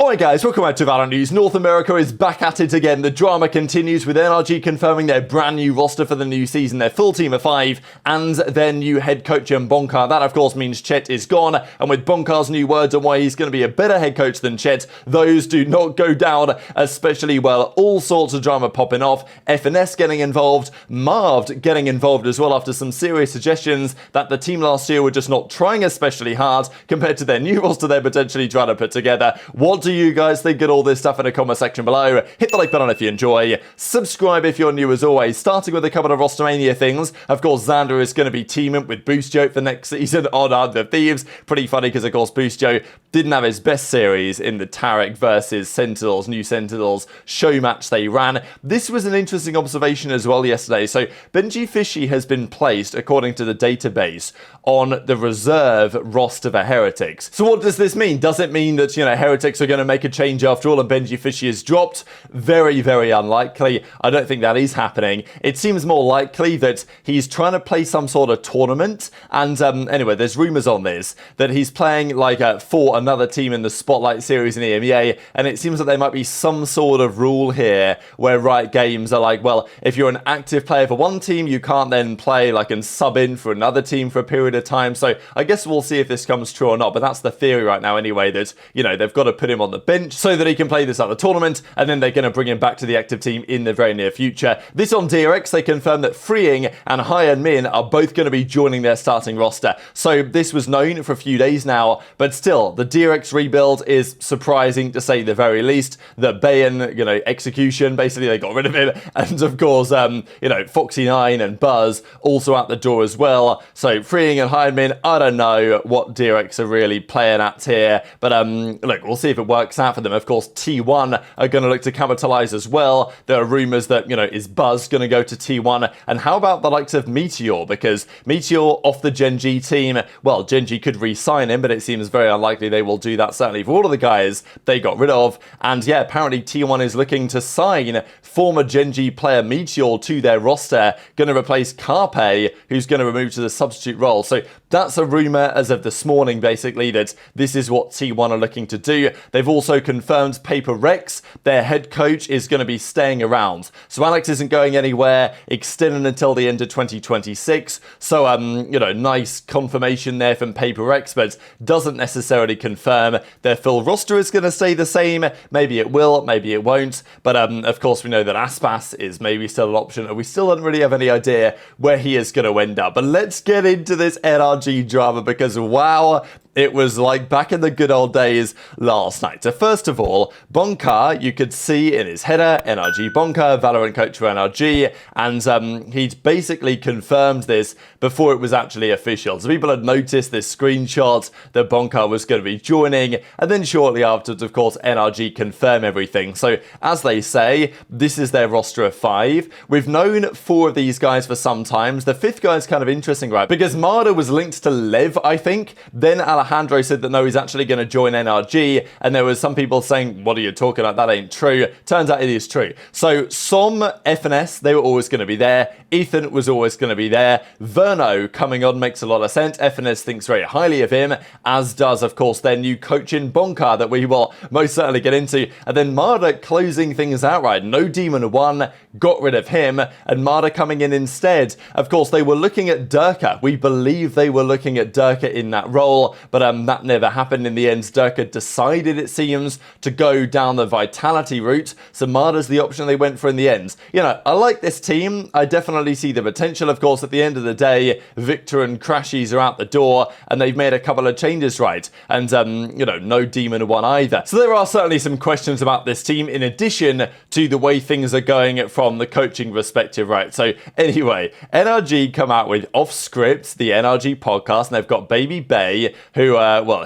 Alright guys, welcome back to VALORANT News. North America is back at it again. The drama continues with NRG confirming their brand new roster for the new season, their full team of 5, and their new head coach Bonkar. That of course means Chet is gone, and with Bonkar's new words on why he's going to be a better head coach than Chet, those do not go down especially well. All sorts of drama popping off, FNS getting involved, Marved getting involved as well after some serious suggestions that the team last year were just not trying especially hard compared to their new roster they're potentially trying to put together. What do you guys think of all this stuff in the comment section below? Hit the like button if you enjoy. Subscribe if you're new as always. Starting with a couple of Rostermania things. Of course, Xander is going to be teaming with Boost Joe for next season on the Thieves. Pretty funny because, of course, Boost Joe didn't have his best series in the Tarek versus Sentinels, New Sentinels show match they ran. This was an interesting observation as well yesterday. So, Gen.G Fishy has been placed, according to the database, on the reserve roster for Heretics. So what does this mean? Does it mean that, Heretics are going to make a change after all and Gen.G Fishy is dropped? Very, very unlikely. I don't think that is happening. It seems more likely that he's trying to play some sort of tournament. And anyway, there's rumors on this that he's playing for another team in the Spotlight series in EMEA. And it seems that there might be some sort of rule here where Riot Games are like, well, if you're an active player for one team, you can't then play and sub in for another team for a period of time. So I guess we'll see if this comes true or not. But that's the theory right now anyway, that, they've got to put him on the bench so that he can play this other tournament, and then they're going to bring him back to the active team in the very near future. This on DRX, they confirmed that Freeing and High and Min are both going to be joining their starting roster. So this was known for a few days now, but still, the DRX rebuild is surprising to say the very least. The Bayon, execution, basically they got rid of him, and of course, Foxy9 and Buzz also out the door as well. So Freeing and High and Min, I don't know what DRX are really playing at here, but look, we'll see if it works out for them. Of course, T1 are going to look to capitalize as well. There are rumors that, is Buzz going to go to T1? And how about the likes of Meteor? Because Meteor off the Gen.G team, well, Gen.G could re-sign him, but it seems very unlikely they will do that, certainly for all of the guys they got rid of. And yeah, apparently T1 is looking to sign former Gen.G player Meteor to their roster, going to replace Carpe, who's going to remove to the substitute role. So that's a rumor as of this morning, basically, that this is what T1 are looking to do. They've also confirmed Paper Rex, their head coach, is going to be staying around. So Alex isn't going anywhere, extending until the end of 2026. So, nice confirmation there from Paper Rex, but doesn't necessarily confirm their full roster is going to stay the same. Maybe it will, maybe it won't. But, of course, we know that Aspas is maybe still an option, and we still don't really have any idea where he is going to end up. But let's get into this NRG drama, because wow, it was like back in the good old days last night. So first of all, Bonkar, you could see in his header, NRG Bonkar, Valorant coach for NRG, and he'd basically confirmed this before it was actually official. So people had noticed this screenshot that Bonkar was going to be joining, and then shortly afterwards, of course, NRG confirm everything. So as they say, this is their roster of 5. We've known 4 of these guys for some time. The 5th guy is kind of interesting, right? Because Marda was linked to Lev, I think. Then Alejandro said that no, he's actually going to join NRG, and there was some people saying, what are you talking about? That ain't true. Turns out it is true. So Som, FNS, they were always going to be there. Ethan was always going to be there. Verno coming on makes a lot of sense. FNS thinks very highly of him, as does, of course, their new coach in Bonkar that we will most certainly get into. And then Marda closing things out, right? No Demon 1, got rid of him, and Marda coming in instead. Of course, they were looking at Durka. We believe they were looking at Durka in that role, but that never happened in the end. Durka decided, it seems, to go down the Vitality route, so Marda's the option they went for in the end. I like this team. I definitely see the potential. Of course, at the end of the day, Victor and Crashies are out the door, and they've made a couple of changes, right? And, no Demon 1 either. So there are certainly some questions about this team, in addition to the way things are going from the coaching perspective, right? So anyway, NRG come out with Off Script, the NRG podcast, and they've got Baby Bay, who,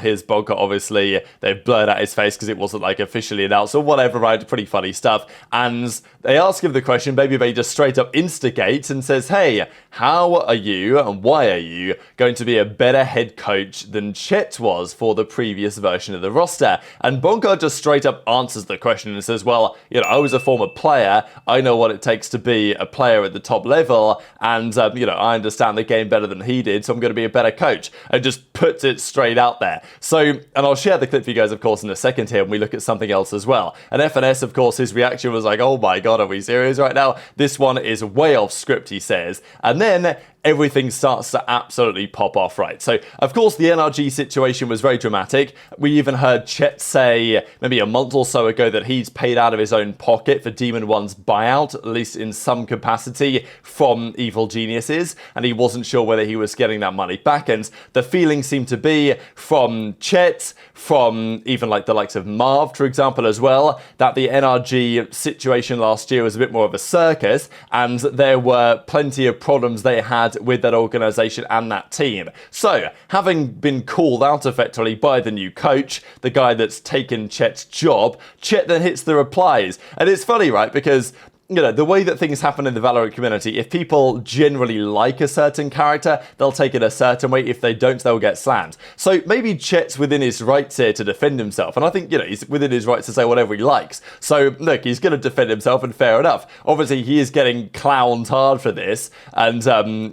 here's Bonkar, obviously, they've blurred out his face because it wasn't, officially announced or whatever, right? Pretty funny stuff. And they ask him the question, Baby Bay just straight up instigates and says, hey, how are you and why are you going to be a better head coach than Chet was for the previous version of the roster? And Bonkar just straight up answers the question and says, well, I was a former player. I know what it takes to be a player at the top level. And, I understand the game better than he did, so I'm going to be a better coach. And just puts it straight out there. So, and I'll share the clip for you guys, of course, in a second. second here when we look at something else as well. And FNS, of course, his reaction was like, oh my god, are we serious right now? This one is way off script, he says. And then everything starts to absolutely pop off, right? So, of course, the NRG situation was very dramatic. We even heard Chet say maybe a month or so ago that he's paid out of his own pocket for Demon 1's buyout, at least in some capacity, from Evil Geniuses, and he wasn't sure whether he was getting that money back. And the feeling seemed to be from Chet, from even like the likes of Marved, for example, as well, that the NRG situation last year was a bit more of a circus, and there were plenty of problems they had with that organization and that team. So, having been called out effectively by the new coach, the guy that's taken Chet's job, Chet then hits the replies. And it's funny, right? Because you know, the way that things happen in the Valorant community, if people generally like a certain character, they'll take it a certain way. If they don't, they'll get slammed. So maybe Chet's within his rights here to defend himself. And I think, you know, he's within his rights to say whatever he likes. So, look, he's going to defend himself, and fair enough. Obviously, he is getting clowned hard for this, and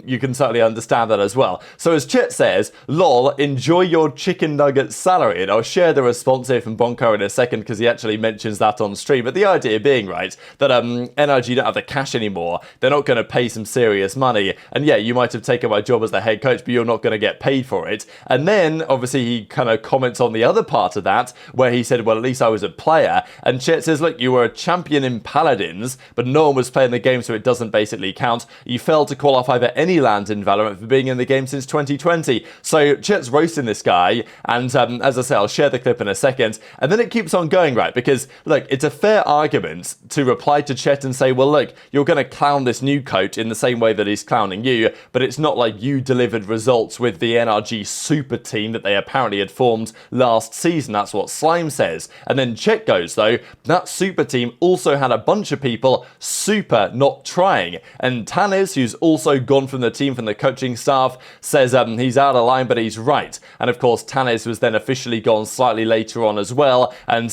you can certainly understand that as well. So as Chet says, lol, enjoy your chicken nugget salary. And I'll share the response here from Bonko in a second, because he actually mentions that on stream. But the idea being, right, that NRG don't have the cash anymore, they're not going to pay some serious money, and yeah, you might have taken my job as the head coach, but you're not going to get paid for it. And then obviously he kind of comments on the other part of that, where he said, well, at least I was a player. And Chet says, look, you were a champion in Paladins, but no one was playing the game, so it doesn't basically count. You failed to qualify for any land in Valorant for being in the game since 2020. So Chet's roasting this guy, and as I say, I'll share the clip in a second. And then it keeps on going, right? Because look, it's a fair argument to reply to Chet and say, well, look, you're going to clown this new coach in the same way that he's clowning you, but it's not like you delivered results with the NRG super team that they apparently had formed last season. That's what Slime says. And then Chet goes, though, that super team also had a bunch of people super not trying. And Tannis, who's also gone from the team, from the coaching staff, says he's out of line, but he's right. And of course, Tannis was then officially gone slightly later on as well. And,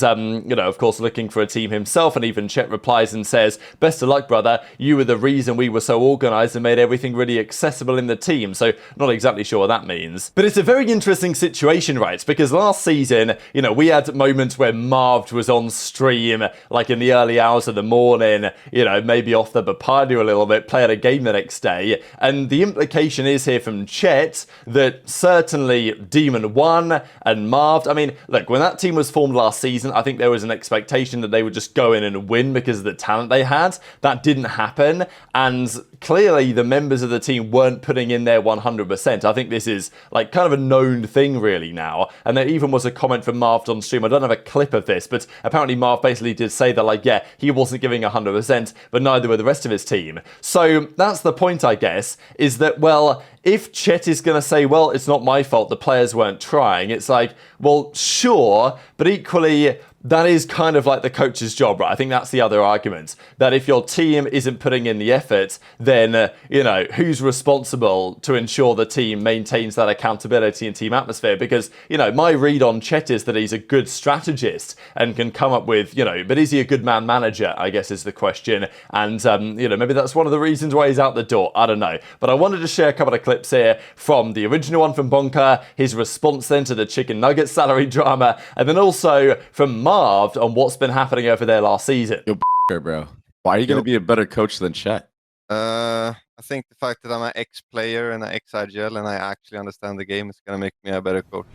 you know, of course, looking for a team himself. And even Chet replies and says, best of luck, brother. You were the reason we were so organized and made everything really accessible in the team. So not exactly sure what that means. But it's a very interesting situation, right? Because last season, you know, we had moments where Marved was on stream, like in the early hours of the morning, you know, maybe off the Bapardu a little bit, playing a game the next day. And the implication is here from Chet that certainly Demon 1 and Marved, I mean, look, when that team was formed last season, I think there was an expectation that they would just go in and win because of the talent they had. That didn't happen, and clearly the members of the team weren't putting in their 100%. I think this is like kind of a known thing really now, and there even was a comment from Marved on stream. I don't have a clip of this, but apparently Marv basically did say that, like, yeah, he wasn't giving 100%, but neither were the rest of his team. So that's the point, I guess, is that, well, if Chet is going to say, well, it's not my fault, the players weren't trying, it's like, well, sure, but equally, that is kind of like the coach's job, right? I think that's the other argument. That if your team isn't putting in the effort, then, you know, who's responsible to ensure the team maintains that accountability and team atmosphere? Because, you know, my read on Chet is that he's a good strategist and can come up with, you know, but is he a good man manager, I guess is the question. And, you know, maybe that's one of the reasons why he's out the door. I don't know. But I wanted to share a couple of clips here from the original one from Bonka, his response then to the chicken nugget salary drama, and then also from Marved on what's been happening over there last season. Yo, bro. Why are you going to be a better coach than Chet? I think the fact that I'm an ex-player and an ex-IGL and I actually understand the game is going to make me a better coach.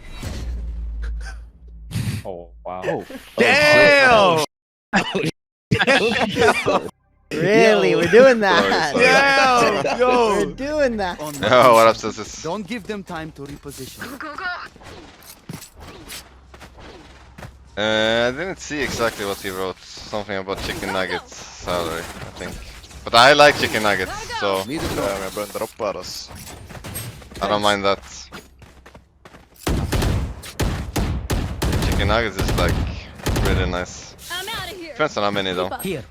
Oh, wow. Damn! Really? We're doing that? Yeah! We're doing that. Oh, what up, sis? Don't give them time to reposition. I didn't see exactly what he wrote. Something about chicken nuggets salary, I think. But I like chicken nuggets, so I don't mind that. Chicken nuggets is like really nice. Depends on how many though. Here.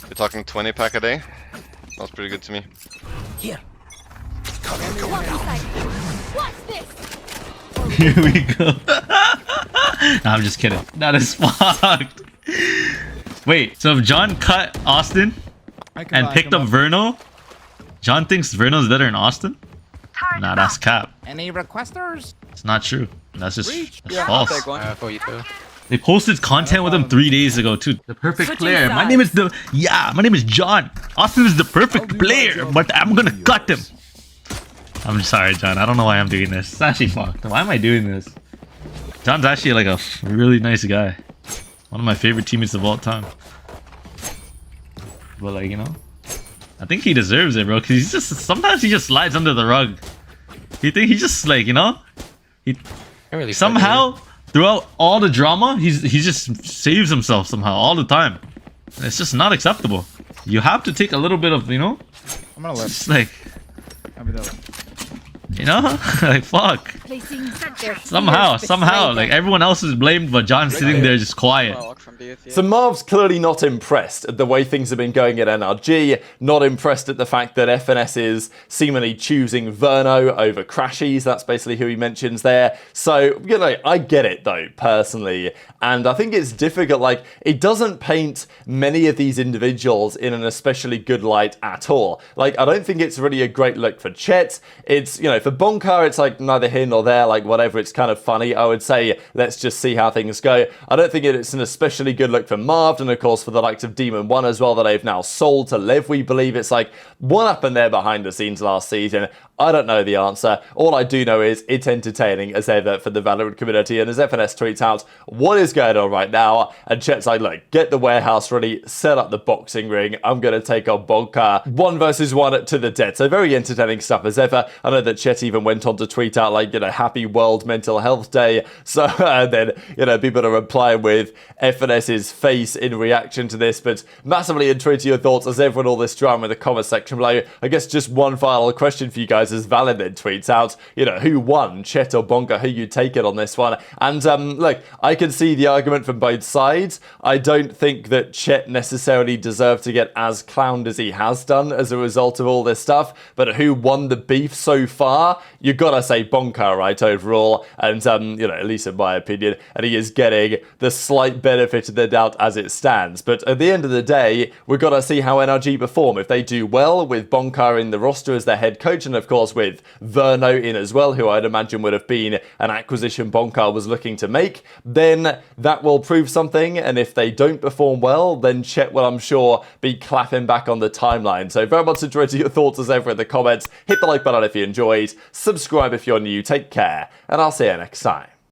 You're talking 20 pack a day? That's pretty good to me. Here. Here we go. No, I'm just kidding. That is fucked. Wait, so if John cut Austin and picked up Verno, John thinks Verno's better than Austin? Nah, that's cap. Any requesters? It's not true. That's just Yeah, false. For you too. They posted content with him 3 days ago too. The perfect Switching player. My sides. name is my name is John. Austin is the perfect player, but I'm gonna cut him. I'm sorry, John. I don't know why I'm doing this. It's actually fucked. Why am I doing this? John's actually like a really nice guy. One of my favorite teammates of all time. But like, you know, I think he deserves it, bro. Cause he's just sometimes he just slides under the rug. You think he just like, you know, somehow throughout all the drama, he just saves himself somehow all the time. And it's just not acceptable. You have to take a little bit of, you know, I'm gonna live. just like, I'll be there. you know, like fuck. Somehow, like everyone else is blamed, but John's sitting there just quiet. So Marv's clearly not impressed at the way things have been going at NRG, not impressed at the fact that FNS is seemingly choosing Verno over Crashies, that's basically who he mentions there. So, you know, I get it though, personally, and I think it's difficult, like, it doesn't paint many of these individuals in an especially good light at all. Like, I don't think it's really a great look for Chet, it's, you know, for Bonkar, it's like neither here nor there, like whatever, it's kind of funny. I would say, let's just see how things go. I don't think it's an especially good look for Marved, and of course for the likes of Demon 1 as well, that they've now sold to Liv, we believe. It's like, what happened there behind the scenes last season? I don't know the answer. All I do know is it's entertaining as ever for the Valorant community, and as FNS tweets out what is going on right now, and Chet's like, look, get the warehouse ready, set up the boxing ring, I'm going to take on Bonkar 1 versus 1 to the death. So very entertaining stuff as ever. I know that Chet even went on to tweet out like, you know, happy World Mental Health Day. So then, you know, people are replying with FNS's face in reaction to this, but massively intrigued to your thoughts as ever on all this drama in the comment section below. I guess just one final question for you guys as Valid then tweets out, you know, who won, Chet or Bonkar, who you take it on this one? And look, I can see the argument from both sides. I don't think that Chet necessarily deserved to get as clowned as he has done as a result of all this stuff, but who won the beef so far? You gotta say Bonkar, right, overall, and you know, at least in my opinion, and he is getting the slight benefit of the doubt as it stands. But at the end of the day, we've got to see how NRG perform. If they do well with Bonkar in the roster as their head coach, and of course with Verno in as well, who I'd imagine would have been an acquisition Bonkar was looking to make, then that will prove something. And if they don't perform well, then Chet will, I'm sure, be clapping back on the timeline. So very much enjoyed your thoughts as ever in the comments. Hit the like button if you enjoyed, subscribe if you're new, take care, and I'll see you next time.